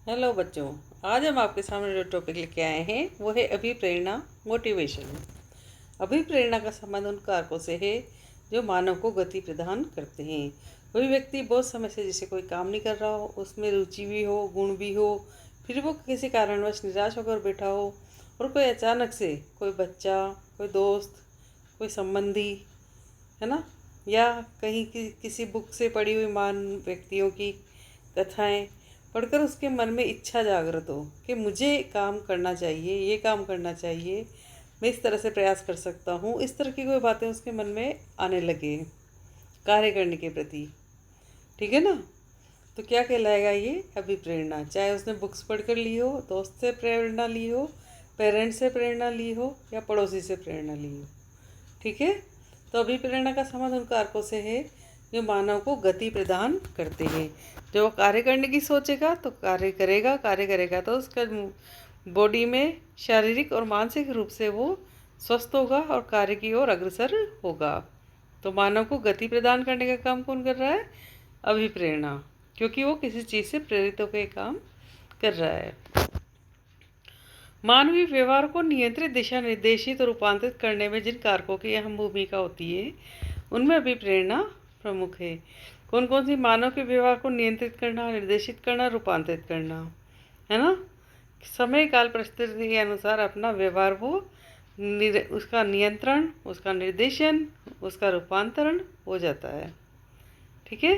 Hello बच्चों। आज हम आपके सामने जो टॉपिक लेके आए हैं वो है अभिप्रेरणा, मोटिवेशन। अभिप्रेरणा का संबंध उन कारकों से है जो मानव को गति प्रदान करते हैं। कोई व्यक्ति बहुत समय से जैसे कोई काम नहीं कर रहा हो, उसमें रुचि भी हो, गुण भी हो, फिर वो किसी कारणवश निराश होकर बैठा हो और कोई अचानक से कोई बच्चा, कोई दोस्त, कोई संबंधी, है ना, या कहीं किसी बुक से पढ़ी हुई महान व्यक्तियों की कथाएं पढ़कर उसके मन में इच्छा जागृत हो कि मुझे काम करना चाहिए, ये काम करना चाहिए, मैं इस तरह से प्रयास कर सकता हूँ, इस तरह की कोई बातें उसके मन में आने लगे कार्य करने के प्रति। ठीक है ना। तो क्या कहलाएगा ये? अभिप्रेरणा। चाहे उसने बुक्स पढ़ कर ली हो, दोस्त से प्रेरणा ली हो, पेरेंट्स से प्रेरणा ली हो, या पड़ोसी से प्रेरणा ली हो। ठीक है। तो अभिप्रेरणा का संबंध उन कारकों से है जो मानव को गति प्रदान करते हैं। जब वो कार्य करने की सोचेगा तो कार्य करेगा तो उसका बॉडी में शारीरिक और मानसिक रूप से वो स्वस्थ होगा और कार्य की ओर अग्रसर होगा। तो मानव को गति प्रदान करने का काम कौन कर रहा है? अभिप्रेरणा, क्योंकि वो किसी चीज़ से प्रेरित होकर काम कर रहा है। मानवीय व्यवहार को नियंत्रित, दिशा निर्देशित और रूपांतरित करने में जिन कारकों की अहम भूमिका होती है उनमें अभिप्रेरणा प्रमुख है। कौन कौन सी? मानव के व्यवहार को नियंत्रित करना, निर्देशित करना, रूपांतरित करना, है ना। समय काल परिस्थिति के अनुसार अपना व्यवहार वो उसका नियंत्रण, उसका निर्देशन, उसका रूपांतरण हो जाता है। ठीक है।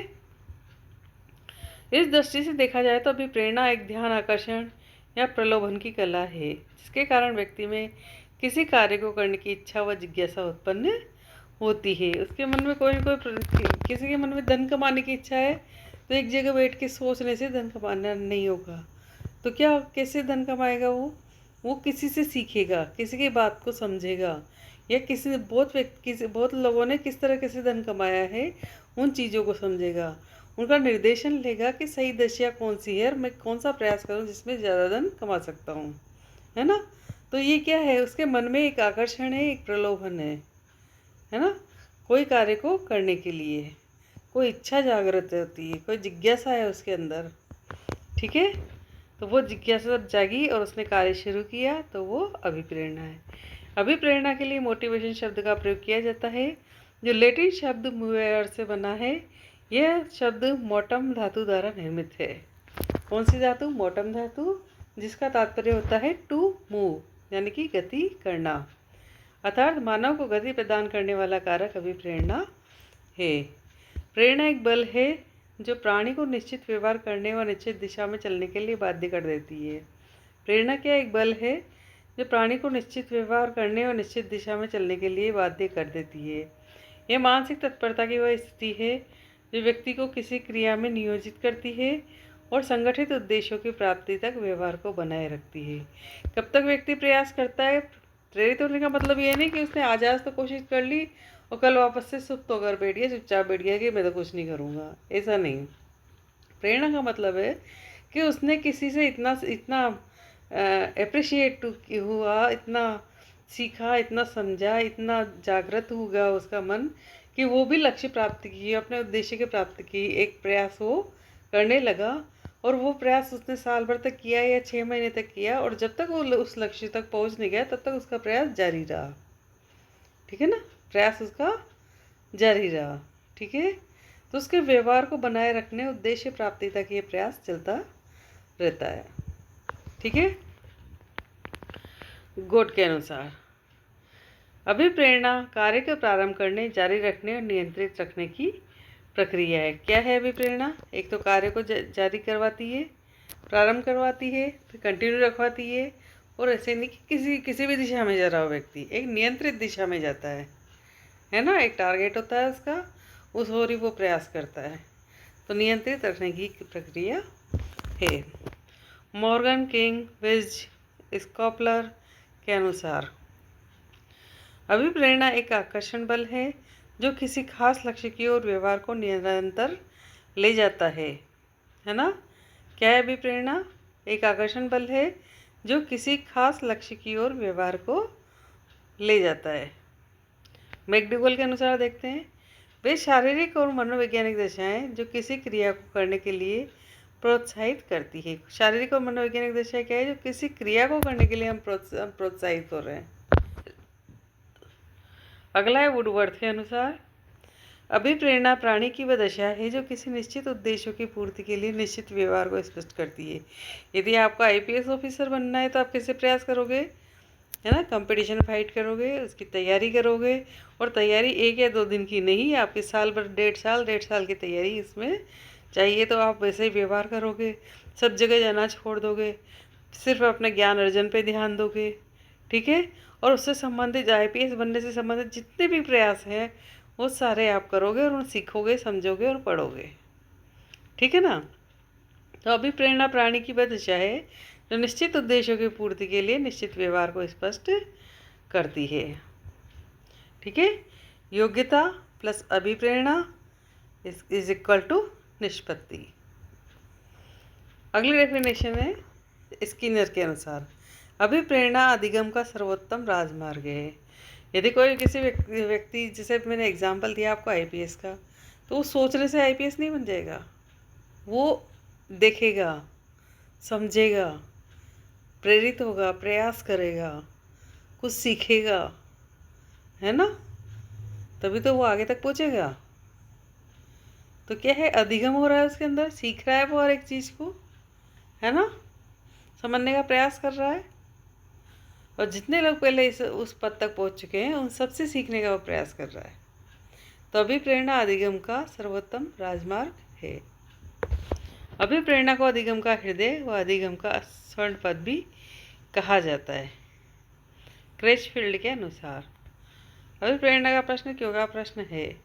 इस दृष्टि से देखा जाए तो अभिप्रेरणा एक ध्यान आकर्षण या प्रलोभन की कला है जिसके कारण व्यक्ति में किसी कार्य को करने की इच्छा व जिज्ञासा उत्पन्न होती है। उसके मन में कोई न कोई, किसी के मन में धन कमाने की इच्छा है तो एक जगह बैठ के सोचने से धन कमाना नहीं होगा। तो क्या, कैसे धन कमाएगा? वो किसी से सीखेगा, किसी की बात को समझेगा, या बहुत लोगों ने किस तरह कैसे धन कमाया है उन चीज़ों को समझेगा, उनका निर्देशन लेगा कि सही दशा कौन सी है और मैं कौन सा प्रयास करूं जिसमें ज़्यादा धन कमा सकता हूं, है ना। तो ये क्या है? उसके मन में एक आकर्षण है, एक प्रलोभन है ना। कोई कार्य को करने के लिए कोई इच्छा जागृत होती है, कोई जिज्ञासा है उसके अंदर। ठीक है। तो वो जिज्ञासा जब जागी और उसने कार्य शुरू किया तो वो अभिप्रेरणा है। अभिप्रेरणा के लिए मोटिवेशन शब्द का प्रयोग किया जाता है जो लैटिन शब्द मूवेर से बना है। यह शब्द मोटम धातु द्वारा निर्मित है। कौन सी धातु? मोटम धातु, जिसका तात्पर्य होता है टू मूव, यानी कि गति करना। अर्थात मानव को गति प्रदान करने वाला कारक अभिप्रेरणा है। प्रेरणा एक बल है जो प्राणी को निश्चित व्यवहार करने व निश्चित दिशा में चलने के लिए बाध्य कर देती है। प्रेरणा क्या एक बल है जो प्राणी को निश्चित व्यवहार करने और निश्चित दिशा में चलने के लिए बाध्य कर देती है। यह मानसिक तत्परता की वह स्थिति है जो व्यक्ति को किसी क्रिया में नियोजित करती है और संगठित उद्देश्यों की प्राप्ति तक व्यवहार को बनाए रखती है। कब तक व्यक्ति प्रयास करता है? प्रेरित होने का मतलब ये नहीं कि उसने आज तो कोशिश कर ली और कल वापस से सुप्त होकर बैठ गया, चुपचाप बैठ गया कि मैं तो कुछ नहीं करूँगा, ऐसा नहीं। प्रेरणा का मतलब है कि उसने किसी से इतना इतना अप्रिशिएट हुआ, इतना सीखा, इतना समझा, इतना जागृत हुआ उसका मन कि वो भी लक्ष्य प्राप्त की, अपने उद्देश्य की प्राप्ति की एक प्रयास वो करने लगा। और वो प्रयास उसने साल भर तक किया या 6 महीने तक किया, और जब तक वो उस लक्ष्य तक पहुंच नहीं गया तब तक उसका प्रयास जारी रहा। ठीक है ना। प्रयास उसका जारी रहा। ठीक है। तो उसके व्यवहार को बनाए रखने, उद्देश्य प्राप्ति तक ये प्रयास चलता रहता है। ठीक है। गोट के अनुसार अभिप्रेरणा कार्य को प्रारंभ करने, जारी रखने और नियंत्रित रखने की प्रक्रिया है। क्या है अभिप्रेरणा? एक तो कार्य को जारी करवाती है, प्रारंभ करवाती है, फिर कंटिन्यू रखवाती है, और ऐसे नहीं कि किसी भी दिशा में जा रहा हो व्यक्ति, एक नियंत्रित दिशा में जाता है ना। एक टारगेट होता है उसका, उस ओर ही वो प्रयास करता है। तो नियंत्रित रखने की प्रक्रिया है। मॉर्गन किंग विज स्कॉपलर के अनुसार अभिप्रेरणा एक आकर्षण बल है जो किसी खास लक्ष्य की ओर व्यवहार को निरंतर ले जाता है ना। क्या है अभिप्रेरणा? एक आकर्षण बल है जो किसी खास लक्ष्य की ओर व्यवहार को ले जाता है। मैकडूगल के अनुसार देखते हैं, वे शारीरिक और मनोवैज्ञानिक दशाएं जो किसी क्रिया को करने के लिए प्रोत्साहित करती है। शारीरिक और मनोवैज्ञानिक दशा क्या है? जो किसी क्रिया को करने के लिए हम प्रोत्साहित हो रहे हैं। अगला है वुडवर्थ के अनुसार, अभिप्रेरणा प्राणी की वह दशा है जो किसी निश्चित उद्देश्यों की पूर्ति के लिए निश्चित व्यवहार को स्पष्ट करती है। यदि आपको आईपीएस ऑफिसर बनना है तो आप कैसे प्रयास करोगे? है ना, कंपटीशन फाइट करोगे, उसकी तैयारी करोगे, और तैयारी 1 या 2 दिन की नहीं, आपकी साल भर, 1.5 साल की तैयारी इसमें चाहिए। तो आप वैसे ही व्यवहार करोगे, सब जगह जाना छोड़ दोगे, सिर्फ अपने ज्ञान अर्जन पे ध्यान दोगे, ठीक है। और उससे संबंधित आईपीएस बनने से संबंधित जितने भी प्रयास हैं वो सारे आप करोगे और उन सीखोगे, समझोगे और पढ़ोगे, ठीक है ना। तो अभिप्रेरणा प्राणी की वह दशा है जो निश्चित उद्देश्यों की पूर्ति के लिए निश्चित व्यवहार को स्पष्ट करती है, ठीक है। योग्यता प्लस अभिप्रेरणा इज इक्वल टू निष्पत्ति। अगली डेफिनेशन है स्किनर के अनुसार, अभिप्रेरणा अधिगम का सर्वोत्तम राजमार्ग है। यदि कोई किसी व्यक्ति जैसे मैंने एग्जांपल दिया आपको आईपीएस का, तो वो सोचने से आईपीएस नहीं बन जाएगा। वो देखेगा, समझेगा, प्रेरित होगा, प्रयास करेगा, कुछ सीखेगा, है ना, तभी तो वो आगे तक पहुंचेगा। तो क्या है, अधिगम हो रहा है उसके अंदर, सीख रहा है वो हर एक चीज़ को, है ना, समझने का प्रयास कर रहा है। और जितने लोग पहले उस पद तक पहुंच चुके हैं उन सबसे सीखने का वो प्रयास कर रहा है। तो अभिप्रेरणा अधिगम का सर्वोत्तम राजमार्ग है। अभिप्रेरणा को अधिगम का हृदय व अधिगम का स्वर्ण पद भी कहा जाता है, क्रेचफील्ड के अनुसार। अभिप्रेरणा का प्रश्न क्यों का प्रश्न है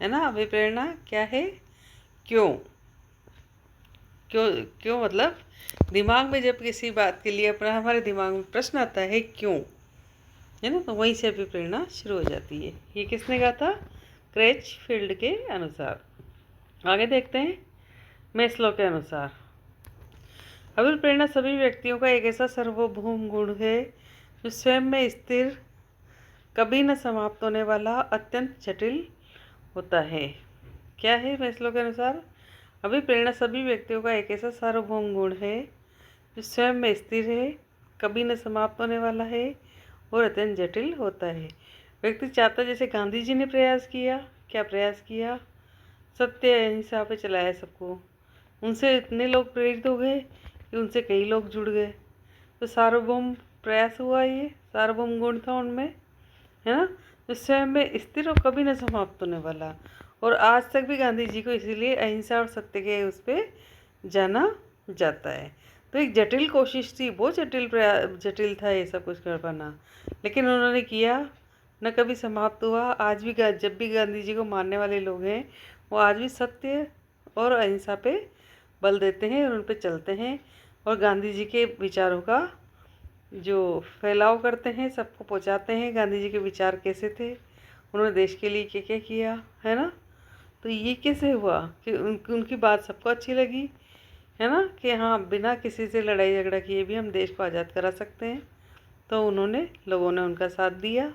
ना। अभिप्रेरणा क्या है, क्यों क्यों क्यों मतलब दिमाग में जब किसी बात के लिए अपना हमारे दिमाग में प्रश्न आता है क्यों, है ना, तो वहीं से अभिप्रेरणा शुरू हो जाती है। ये किसने कहा था? क्रेचफील्ड के अनुसार। आगे देखते हैं मैस्लो के अनुसार, अभिप्रेरणा सभी व्यक्तियों का एक ऐसा सार्वभौम गुण है जो स्वयं में स्थिर, कभी न समाप्त होने वाला, अत्यंत जटिल होता है। क्या है मैस्लो के अनुसार? अभिप्रेरणा सभी व्यक्तियों का एक ऐसा सार्वभौम गुण है जो स्वयं में स्थिर है, कभी न समाप्त होने वाला है और अत्यंत जटिल होता है। व्यक्ति चाहता, जैसे गांधी जी ने प्रयास किया, क्या प्रयास किया? सत्य अहिंसा पे चलाया सबको। उनसे इतने लोग प्रेरित हो गए कि उनसे कई लोग जुड़ गए। तो सार्वभौम प्रयास हुआ, ये सार्वभौम गुण था उनमें, है ना, जो स्वयं में स्थिर और कभी न समाप्त होने वाला। और आज तक भी गांधी जी को इसीलिए अहिंसा और सत्य के उस पर जाना जाता है। तो एक जटिल कोशिश थी, बहुत जटिल था ये सब कुछ कर पाना, लेकिन उन्होंने किया, न कभी समाप्त हुआ। आज भी जब भी गांधी जी को मानने वाले लोग हैं वो आज भी सत्य और अहिंसा पे बल देते हैं और उन पे चलते हैं, और गांधी जी के विचारों का जो फैलाव करते हैं, सबको पहुंचाते हैं। गांधी जी के विचार कैसे थे, उन्होंने देश के लिए क्या क्या किया, है ना। तो ये कैसे हुआ कि उनकी बात सबको अच्छी लगी, है ना, कि हाँ बिना किसी से लड़ाई झगड़ा किए भी हम देश को आज़ाद करा सकते हैं। तो उन्होंने, लोगों ने उनका साथ दिया,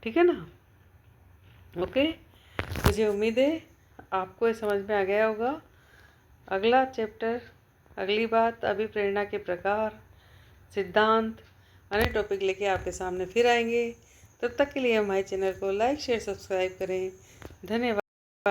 ठीक है ना। ओके, मुझे उम्मीद है आपको ये समझ में आ गया होगा। अगला चैप्टर, अगली बात, अभिप्रेरणा के प्रकार, सिद्धांत, अन्य टॉपिक लेके आपके सामने फिर आएंगे। तब तक के लिए हमारे चैनल को लाइक, शेयर, सब्सक्राइब करें। धन्यवाद।